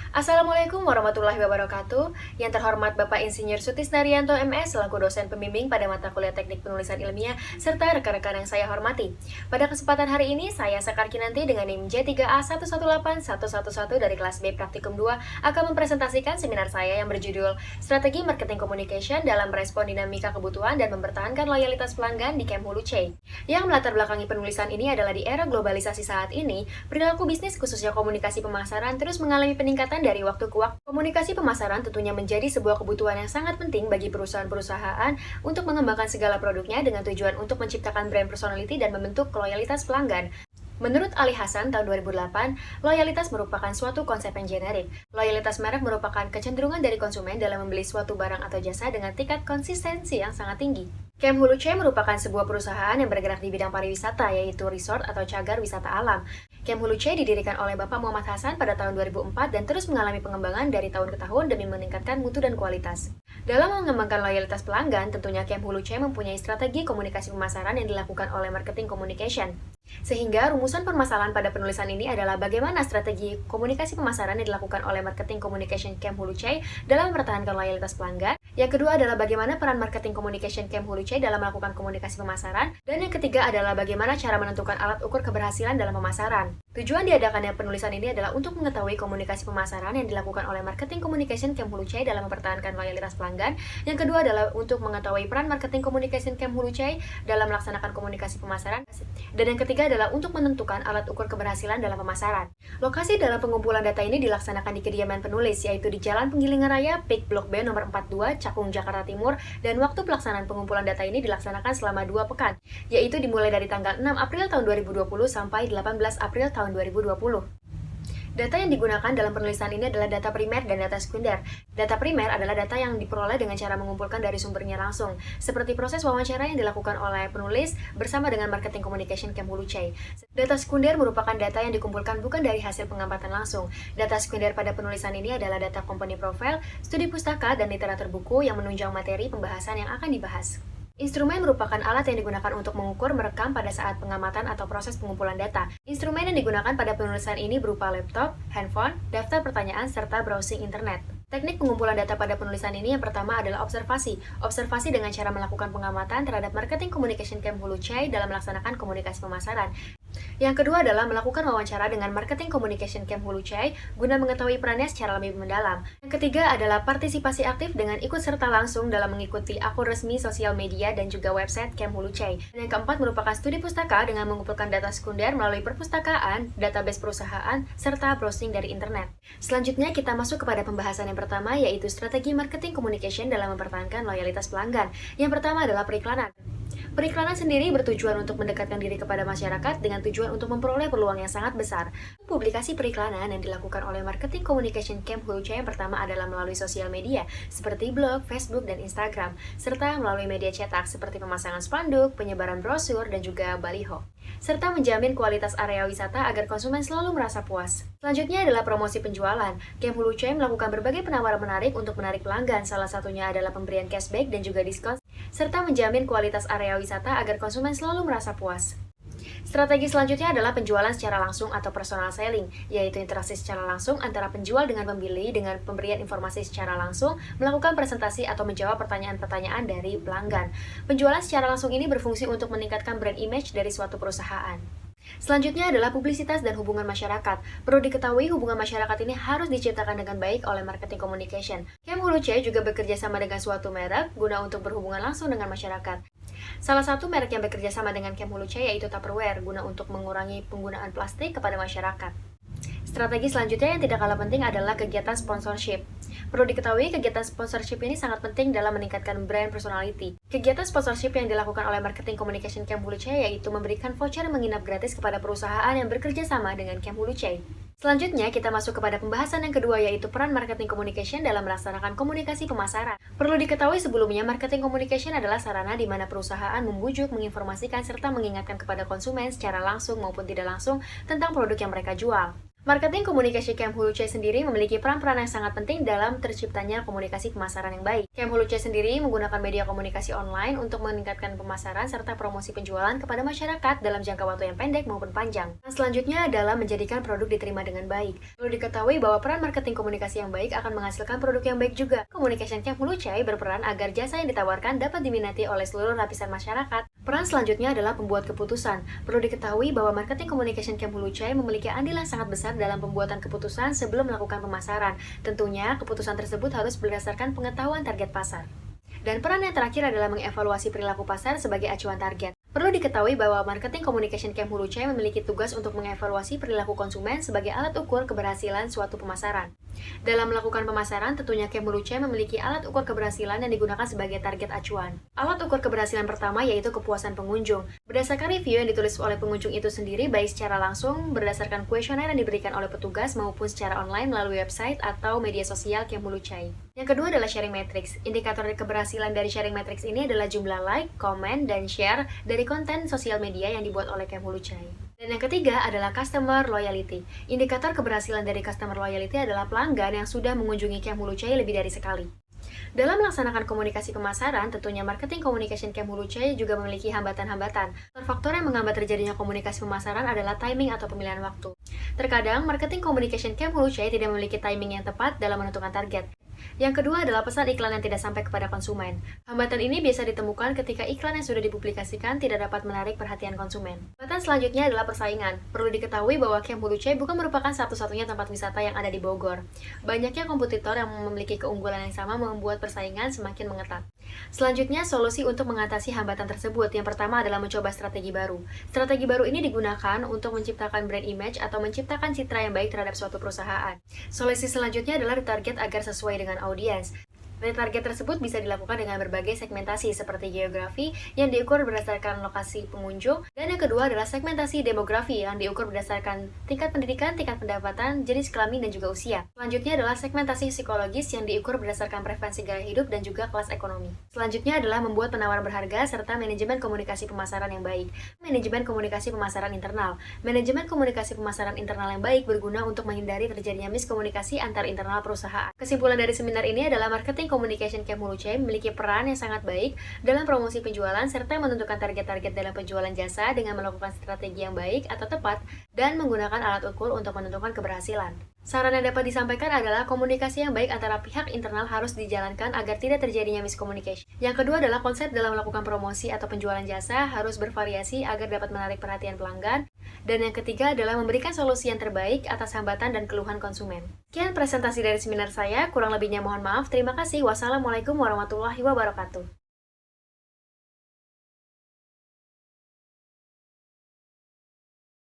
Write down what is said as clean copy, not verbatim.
Assalamualaikum warahmatullahi wabarakatuh. Yang terhormat Bapak Insinyur Sutisnarianto MS selaku dosen pembimbing pada mata kuliah Teknik Penulisan Ilmiah serta rekan-rekan yang saya hormati. Pada kesempatan hari ini, saya Sekar Kinanti dengan NIM J3A118111 dari kelas B Praktikum 2 akan mempresentasikan seminar saya yang berjudul Strategi Marketing Communication dalam Merespon Dinamika Kebutuhan dan Mempertahankan Loyalitas Pelanggan di Camp Hulu C. Yang melatar belakangi penulisan ini adalah di era globalisasi saat ini, perilaku bisnis khususnya komunikasi pemasaran terus mengalami peningkatan dari waktu ke waktu. Komunikasi pemasaran tentunya menjadi sebuah kebutuhan yang sangat penting bagi perusahaan-perusahaan untuk mengembangkan segala produknya dengan tujuan untuk menciptakan brand personality dan membentuk loyalitas pelanggan. Menurut Ali Hasan tahun 2008, loyalitas merupakan suatu konsep yang generik. Loyalitas merek merupakan kecenderungan dari konsumen dalam membeli suatu barang atau jasa dengan tingkat konsistensi yang sangat tinggi. Camp Hulu C merupakan sebuah perusahaan yang bergerak di bidang pariwisata, yaitu resort atau cagar wisata alam. Camp Hulu C didirikan oleh Bapak Muhammad Hasan pada tahun 2004 dan terus mengalami pengembangan dari tahun ke tahun demi meningkatkan mutu dan kualitas. Dalam mengembangkan loyalitas pelanggan, tentunya Camp Hulu C mempunyai strategi komunikasi pemasaran yang dilakukan oleh marketing communication. Sehingga rumusan permasalahan pada penulisan ini adalah bagaimana strategi komunikasi pemasaran yang dilakukan oleh marketing communication Camp Hulu C dalam mempertahankan loyalitas pelanggan. Yang kedua adalah bagaimana peran marketing communication Camp Hulu C dalam melakukan komunikasi pemasaran. Dan yang ketiga adalah bagaimana cara menentukan alat ukur keberhasilan dalam pemasaran. Tujuan diadakannya penulisan ini adalah untuk mengetahui komunikasi pemasaran yang dilakukan oleh marketing communication Camp Hulu C dalam mempertahankan loyalitas pelanggan. Yang kedua adalah untuk mengetahui peran marketing communication Camp Hulu C dalam melaksanakan komunikasi pemasaran. Dan yang ketiga adalah untuk menentukan alat ukur keberhasilan dalam pemasaran. Lokasi dalam pengumpulan data ini dilaksanakan di kediaman penulis, yaitu di Jalan Penggilingan Raya, PIK Blok B nomor 42, Cakung, Jakarta Timur, dan waktu pelaksanaan pengumpulan data ini dilaksanakan selama 2 pekan, yaitu dimulai dari tanggal 6 April tahun 2020 sampai 18 April tahun 2020. Data yang digunakan dalam penulisan ini adalah data primer dan data sekunder. Data primer adalah data yang diperoleh dengan cara mengumpulkan dari sumbernya langsung, seperti proses wawancara yang dilakukan oleh penulis bersama dengan marketing communication Camp Hulu C. Data sekunder merupakan data yang dikumpulkan bukan dari hasil pengamatan langsung. Data sekunder pada penulisan ini adalah data company profile, studi pustaka, dan literatur buku yang menunjang materi pembahasan yang akan dibahas. Instrumen merupakan alat yang digunakan untuk mengukur, merekam pada saat pengamatan atau proses pengumpulan data. Instrumen yang digunakan pada penulisan ini berupa laptop, handphone, daftar pertanyaan, serta browsing internet. Teknik pengumpulan data pada penulisan ini yang pertama adalah observasi. Observasi dengan cara melakukan pengamatan terhadap marketing communication Camp Hulu C dalam melaksanakan komunikasi pemasaran. Yang kedua adalah melakukan wawancara dengan marketing communication Camp Hulu C guna mengetahui perannya secara lebih mendalam. Yang ketiga adalah partisipasi aktif dengan ikut serta langsung dalam mengikuti akun resmi sosial media dan juga website Camp Hulu C. Dan yang keempat merupakan studi pustaka dengan mengumpulkan data sekunder melalui perpustakaan, database perusahaan, serta browsing dari internet. Selanjutnya kita masuk kepada pembahasan yang pertama, yaitu strategi marketing communication dalam mempertahankan loyalitas pelanggan. Yang pertama adalah periklanan. Periklanan sendiri bertujuan untuk mendekatkan diri kepada masyarakat dengan tujuan untuk memperoleh peluang yang sangat besar. Publikasi periklanan yang dilakukan oleh marketing communication Camp Hulu C yang pertama adalah melalui sosial media seperti blog, Facebook, dan Instagram, serta melalui media cetak seperti pemasangan spanduk, penyebaran brosur, dan juga baliho, serta menjamin kualitas area wisata agar konsumen selalu merasa puas. Selanjutnya adalah promosi penjualan. Camp Hulu C melakukan berbagai penawaran menarik untuk menarik pelanggan, salah satunya adalah pemberian cashback dan juga diskon, serta menjamin kualitas area wisata agar konsumen selalu merasa puas. Strategi selanjutnya adalah penjualan secara langsung atau personal selling, yaitu interaksi secara langsung antara penjual dengan pembeli dengan pemberian informasi secara langsung, melakukan presentasi atau menjawab pertanyaan-pertanyaan dari pelanggan. Penjualan secara langsung ini berfungsi untuk meningkatkan brand image dari suatu perusahaan. Selanjutnya adalah publisitas dan hubungan masyarakat. Perlu diketahui hubungan masyarakat ini harus diciptakan dengan baik oleh marketing communication. Camp Hulu C juga bekerja sama dengan suatu merek guna untuk berhubungan langsung dengan masyarakat. Salah satu merek yang bekerja sama dengan Camp Hulu C yaitu Tupperware guna untuk mengurangi penggunaan plastik kepada masyarakat. Strategi selanjutnya yang tidak kalah penting adalah kegiatan sponsorship. Perlu diketahui, kegiatan sponsorship ini sangat penting dalam meningkatkan brand personality. Kegiatan sponsorship yang dilakukan oleh marketing communication Camp Hulu C yaitu memberikan voucher menginap gratis kepada perusahaan yang bekerja sama dengan Camp Hulu C. Selanjutnya, kita masuk kepada pembahasan yang kedua, yaitu peran marketing communication dalam melaksanakan komunikasi pemasaran. Perlu diketahui sebelumnya, marketing communication adalah sarana di mana perusahaan membujuk, menginformasikan, serta mengingatkan kepada konsumen secara langsung maupun tidak langsung tentang produk yang mereka jual. Marketing komunikasi Camp Hulu C sendiri memiliki peran-peran yang sangat penting dalam terciptanya komunikasi pemasaran yang baik. Camp Hulu C sendiri menggunakan media komunikasi online untuk meningkatkan pemasaran serta promosi penjualan kepada masyarakat dalam jangka waktu yang pendek maupun panjang. Nah, selanjutnya adalah menjadikan produk diterima dengan baik. Perlu diketahui bahwa peran marketing komunikasi yang baik akan menghasilkan produk yang baik juga. Communication Camp Hulu C berperan agar jasa yang ditawarkan dapat diminati oleh seluruh lapisan masyarakat. Peran selanjutnya adalah pembuat keputusan. Perlu diketahui bahwa marketing communication Camp Hulu C memiliki andil yang sangat besar dalam pembuatan keputusan sebelum melakukan pemasaran. Tentunya, keputusan tersebut harus berdasarkan pengetahuan target pasar. Dan peran yang terakhir adalah mengevaluasi perilaku pasar sebagai acuan target. Perlu diketahui bahwa marketing communication Camp Hulu C memiliki tugas untuk mengevaluasi perilaku konsumen sebagai alat ukur keberhasilan suatu pemasaran. Dalam melakukan pemasaran, tentunya Camp Hulu C memiliki alat ukur keberhasilan yang digunakan sebagai target acuan. Alat ukur keberhasilan pertama yaitu kepuasan pengunjung. Berdasarkan review yang ditulis oleh pengunjung itu sendiri, baik secara langsung, berdasarkan kuesioner yang diberikan oleh petugas, maupun secara online melalui website atau media sosial Camp Hulu C. Yang kedua adalah sharing matrix. Indikator keberhasilan dari sharing matrix ini adalah jumlah like, komen, dan share dari konten sosial media yang dibuat oleh Camp Hulu C. Dan yang ketiga adalah customer loyalty. Indikator keberhasilan dari customer loyalty adalah pelanggan yang sudah mengunjungi Camp Hulu C lebih dari sekali. Dalam melaksanakan komunikasi pemasaran, tentunya marketing communication Camp Hulu C juga memiliki hambatan-hambatan. Faktor yang menghambat terjadinya komunikasi pemasaran adalah timing atau pemilihan waktu. Terkadang, marketing communication Camp Hulu C tidak memiliki timing yang tepat dalam menentukan target. Yang kedua adalah pesan iklan yang tidak sampai kepada konsumen. Hambatan ini biasa ditemukan ketika iklan yang sudah dipublikasikan tidak dapat menarik perhatian konsumen. Hambatan selanjutnya adalah persaingan. Perlu diketahui bahwa Camp Hulu C bukan merupakan satu-satunya tempat wisata yang ada di Bogor. Banyaknya kompetitor yang memiliki keunggulan yang sama membuat persaingan semakin mengetat. Selanjutnya, solusi untuk mengatasi hambatan tersebut. Yang pertama adalah mencoba strategi baru. Strategi baru ini digunakan untuk menciptakan brand image atau menciptakan citra yang baik terhadap suatu perusahaan. Solusi selanjutnya adalah retarget agar sesuai dengan audiens. Retarget tersebut bisa dilakukan dengan berbagai segmentasi seperti geografi yang diukur berdasarkan lokasi pengunjung, dan yang kedua adalah segmentasi demografi yang diukur berdasarkan tingkat pendidikan, tingkat pendapatan, jenis kelamin, dan juga usia. Selanjutnya adalah segmentasi psikologis yang diukur berdasarkan preferensi gaya hidup dan juga kelas ekonomi. Selanjutnya adalah membuat penawaran berharga serta manajemen komunikasi pemasaran yang baik. Manajemen komunikasi pemasaran internal. Manajemen komunikasi pemasaran internal yang baik berguna untuk menghindari terjadinya miskomunikasi antar internal perusahaan. Kesimpulan dari seminar ini adalah marketing communication Camp Hulu C memiliki peran yang sangat baik dalam promosi penjualan serta menentukan target-target dalam penjualan jasa dengan melakukan strategi yang baik atau tepat dan menggunakan alat ukur untuk menentukan keberhasilan. Saran yang dapat disampaikan adalah komunikasi yang baik antara pihak internal harus dijalankan agar tidak terjadinya miscommunication. Yang kedua adalah konsep dalam melakukan promosi atau penjualan jasa harus bervariasi agar dapat menarik perhatian pelanggan. Dan yang ketiga adalah memberikan solusi yang terbaik atas hambatan dan keluhan konsumen. Sekian presentasi dari seminar saya, kurang lebihnya mohon maaf. Terima kasih. Wassalamualaikum warahmatullahi wabarakatuh.